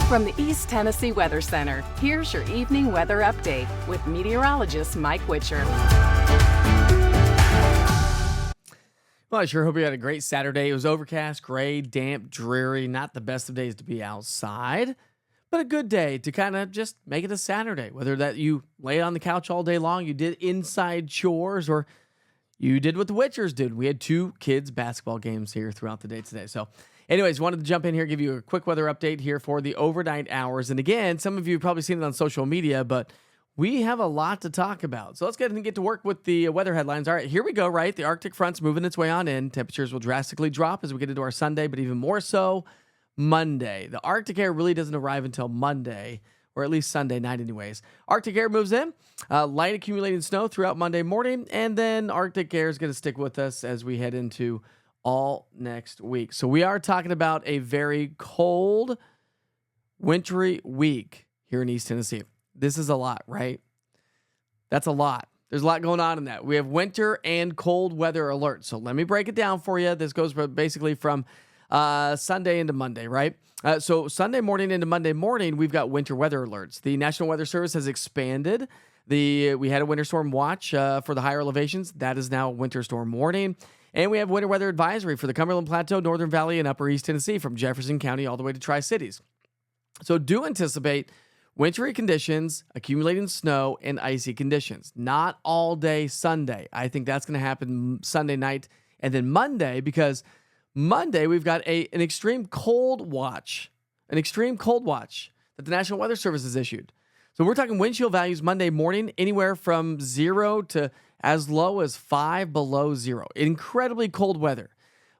From the East Tennessee Weather Center, here's your evening weather update with meteorologist Mike Witcher. Well, I sure hope you had a great Saturday. It was overcast, gray, damp, dreary. Not the best of days to be outside, but a good day to kind of just make it a Saturday. Whether that you lay on the couch all day long, you did inside chores, or you did what the Witchers did. We had 2 kids' basketball games here throughout the day today. So, anyways, wanted to jump in here, give you a quick weather update here for the overnight hours. And again, some of you have probably seen it on social media, but we have a lot to talk about. So let's get to work with the weather headlines. All right, here we go, right? The Arctic front's moving its way on in. Temperatures will drastically drop as we get into our Sunday, but even more so Monday. The Arctic air really doesn't arrive until Monday, or at least Sunday night anyways. Arctic air moves in, light accumulating snow throughout Monday morning, and then Arctic air is going to stick with us as we head into all next week. So we are talking about a very cold, wintry week here in East Tennessee. This is a lot, right? That's a lot. There's a lot going on in that. We have winter and cold weather alerts. So let me break it down for you. This goes basically from Sunday into Monday, right? So Sunday morning into Monday morning, we've got winter weather alerts. The National Weather Service has expanded. We had a winter storm watch for the higher elevations. That is now a winter storm warning. And we have winter weather advisory for the Cumberland Plateau, Northern Valley, and Upper East Tennessee from Jefferson County all the way to Tri-Cities. So do anticipate wintry conditions, accumulating snow, and icy conditions. Not all day Sunday. I think that's going to happen Sunday night and then Monday, because Monday we've got an extreme cold watch. An extreme cold watch that the National Weather Service has issued. So we're talking wind chill values Monday morning, anywhere from 0 to as low as 5 below 0. Incredibly cold weather.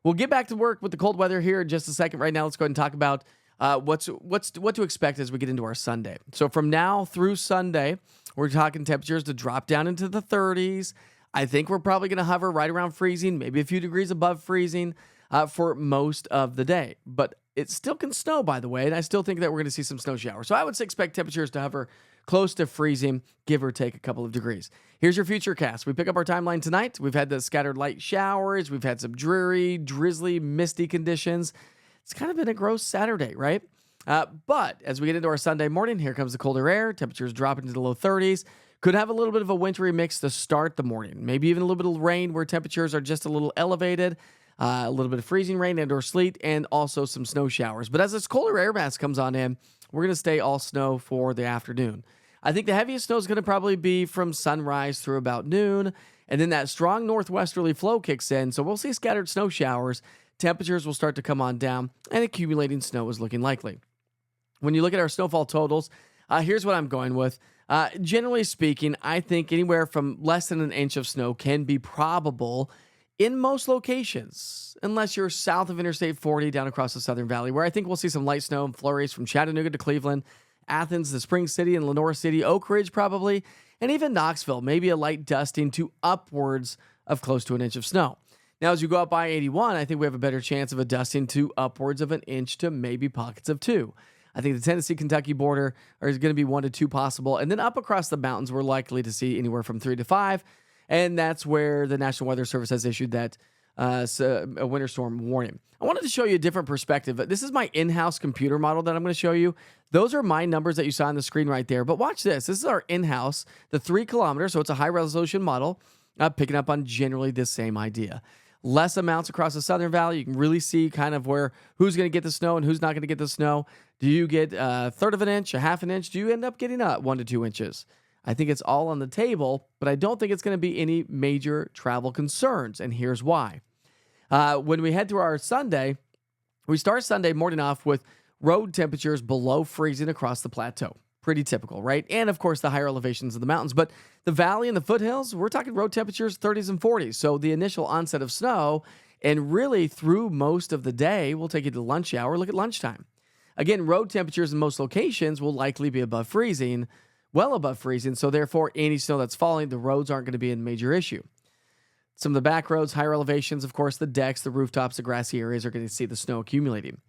We'll get back to work with the cold weather here in just a second. Right now, let's go ahead and talk about what to expect as we get into our Sunday. So from now through Sunday, we're talking temperatures to drop down into the 30s. I think we're probably going to hover right around freezing, maybe a few degrees above freezing for most of the day. But it still can snow, by the way, and I still think that we're going to see some snow showers. So I would expect temperatures to hover close to freezing, give or take a couple of degrees. Here's your future cast. We pick up our timeline tonight. We've had the scattered light showers. We've had some dreary, drizzly, misty conditions. It's kind of been a gross Saturday, right? But as we get into our Sunday morning, here comes the colder air. Temperatures drop into the low 30s. Could have a little bit of a wintry mix to start the morning. Maybe even a little bit of rain where temperatures are just a little elevated. A little bit of freezing rain and or sleet, and also some snow showers. But as this colder air mass comes on in, we're going to stay all snow for the afternoon. I think the heaviest snow is going to probably be from sunrise through about noon, and then that strong northwesterly flow kicks in, so we'll see scattered snow showers. Temperatures will start to come on down, and accumulating snow is looking likely. When you look at our snowfall totals, here's what I'm going with. Generally speaking, I think anywhere from less than an inch of snow can be probable in most locations, unless you're south of Interstate 40 down across the Southern Valley, where I think we'll see some light snow and flurries from Chattanooga to Cleveland, Athens, the Spring City and Lenore City, Oak Ridge probably, and even Knoxville, maybe a light dusting to upwards of close to an inch of snow. Now, as you go up by 81, I think we have a better chance of a dusting to upwards of an inch to maybe pockets of 2. I think the Tennessee-Kentucky border is going to be 1 to 2 possible, and then up across the mountains, we're likely to see anywhere from 3 to 5. And that's where the National Weather Service has issued that a winter storm warning. I wanted to show you a different perspective. This is my in-house computer model that I'm going to show you. Those are my numbers that you saw on the screen right there. But watch this. This is our in-house, the 3 kilometer. So it's a high-resolution model, picking up on generally the same idea. Less amounts across the Southern Valley. You can really see kind of who's going to get the snow and who's not going to get the snow. Do you get a third of an inch, a half an inch? Do you end up getting 1 to 2 inches? I think it's all on the table, but I don't think it's going to be any major travel concerns, and here's why. When we head through our Sunday, we start Sunday morning off with road temperatures below freezing across the plateau. Pretty typical, right? And, of course, the higher elevations of the mountains. But the valley and the foothills, we're talking road temperatures 30s and 40s. So the initial onset of snow, and really through most of the day, we'll take you to the lunch hour. Look at lunchtime. Again, road temperatures in most locations will likely be above freezing, well above freezing, so therefore any snow that's falling, the roads aren't going to be a major issue. Some of the back roads, higher elevations, of course, the decks, the rooftops, the grassy areas are going to see the snow accumulating.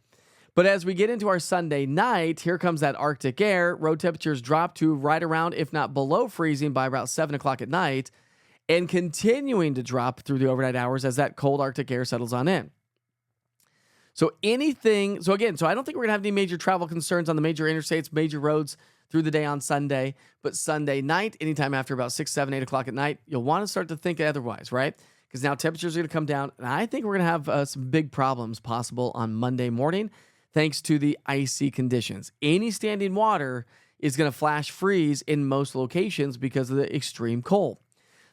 But as we get into our Sunday night, here comes that Arctic air. Road temperatures drop to right around, if not below freezing, by about 7 o'clock at night, and continuing to drop through the overnight hours as that cold Arctic air settles on in. So I don't think we're going to have any major travel concerns on the major interstates, major roads through the day on Sunday. But Sunday night, anytime after about 6, 7, 8 o'clock at night, you'll want to start to think otherwise, right? Because now temperatures are going to come down. And I think we're going to have some big problems possible on Monday morning thanks to the icy conditions. Any standing water is going to flash freeze in most locations because of the extreme cold.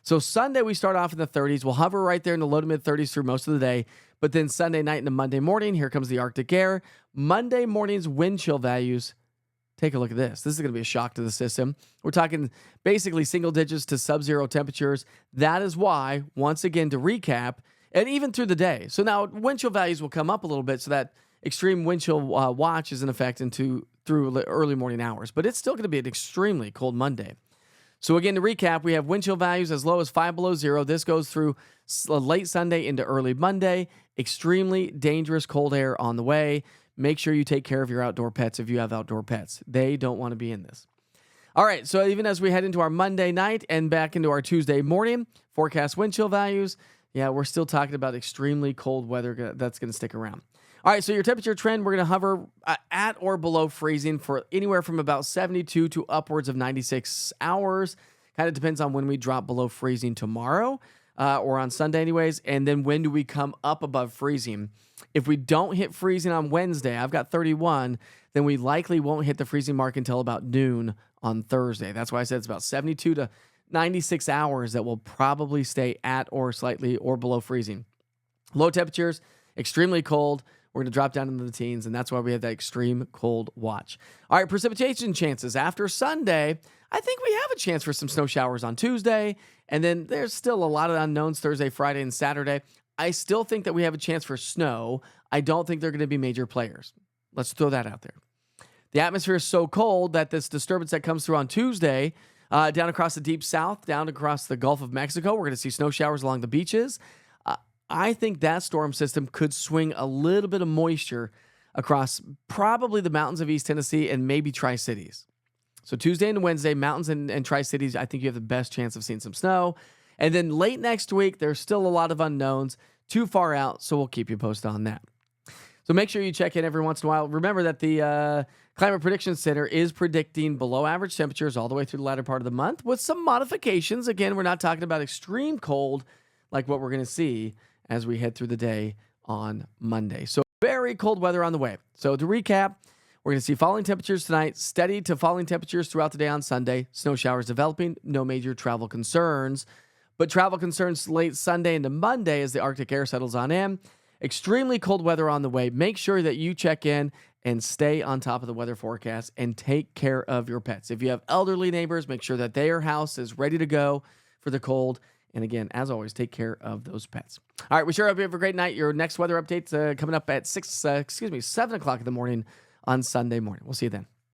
So Sunday, we start off in the 30s. We'll hover right there in the low to mid 30s through most of the day. But then Sunday night into Monday morning, here comes the Arctic air. Monday morning's wind chill values. Take a look at this. This is going to be a shock to the system. We're talking basically single digits to sub-zero temperatures. That is why, once again, to recap, and even through the day. So now wind chill values will come up a little bit so that extreme wind chill watch is in effect through early morning hours. But it's still going to be an extremely cold Monday. So again, to recap, we have wind chill values as low as 5 below zero. This goes through late Sunday into early Monday. Extremely dangerous cold air on the way. Make sure you take care of your outdoor pets if you have outdoor pets. They don't want to be in this. All right, so even as we head into our Monday night and back into our Tuesday morning, forecast wind chill values, yeah, we're still talking about extremely cold weather that's going to stick around. All right, so your temperature trend, we're going to hover at or below freezing for anywhere from about 72 to upwards of 96 hours. Kind of depends on when we drop below freezing tomorrow or on Sunday anyways, and then when do we come up above freezing. If we don't hit freezing on Wednesday, I've got 31, then we likely won't hit the freezing mark until about noon on Thursday. That's why I said it's about 72 to 96 hours that will probably stay at or slightly or below freezing. Low temperatures, extremely cold. We're going to drop down into the teens, and that's why we have that extreme cold watch. All right, precipitation chances. After Sunday, I think we have a chance for some snow showers on Tuesday, and then there's still a lot of unknowns Thursday, Friday, and Saturday. I still think that we have a chance for snow. I don't think they're going to be major players. Let's throw that out there. The atmosphere is so cold that this disturbance that comes through on Tuesday, down across the deep south, down across the Gulf of Mexico, we're going to see snow showers along the beaches. I think that storm system could swing a little bit of moisture across probably the mountains of East Tennessee and maybe Tri-Cities. So Tuesday and Wednesday, mountains and Tri-Cities, I think you have the best chance of seeing some snow. And then late next week, there's still a lot of unknowns, too far out, so we'll keep you posted on that. So make sure you check in every once in a while. Remember that the Climate Prediction Center is predicting below average temperatures all the way through the latter part of the month with some modifications. Again, we're not talking about extreme cold like what we're going to see as we head through the day on Monday. So very cold weather on the way. So to recap, we're going to see falling temperatures tonight, steady to falling temperatures throughout the day on Sunday, snow showers developing, no major travel concerns. But travel concerns late Sunday into Monday as the Arctic air settles on in. Extremely cold weather on the way. Make sure that you check in and stay on top of the weather forecast and take care of your pets. If you have elderly neighbors, make sure that their house is ready to go for the cold. And again, as always, take care of those pets. All right, we sure hope you have a great night. Your next weather update's coming up at 7 o'clock in the morning on Sunday morning. We'll see you then.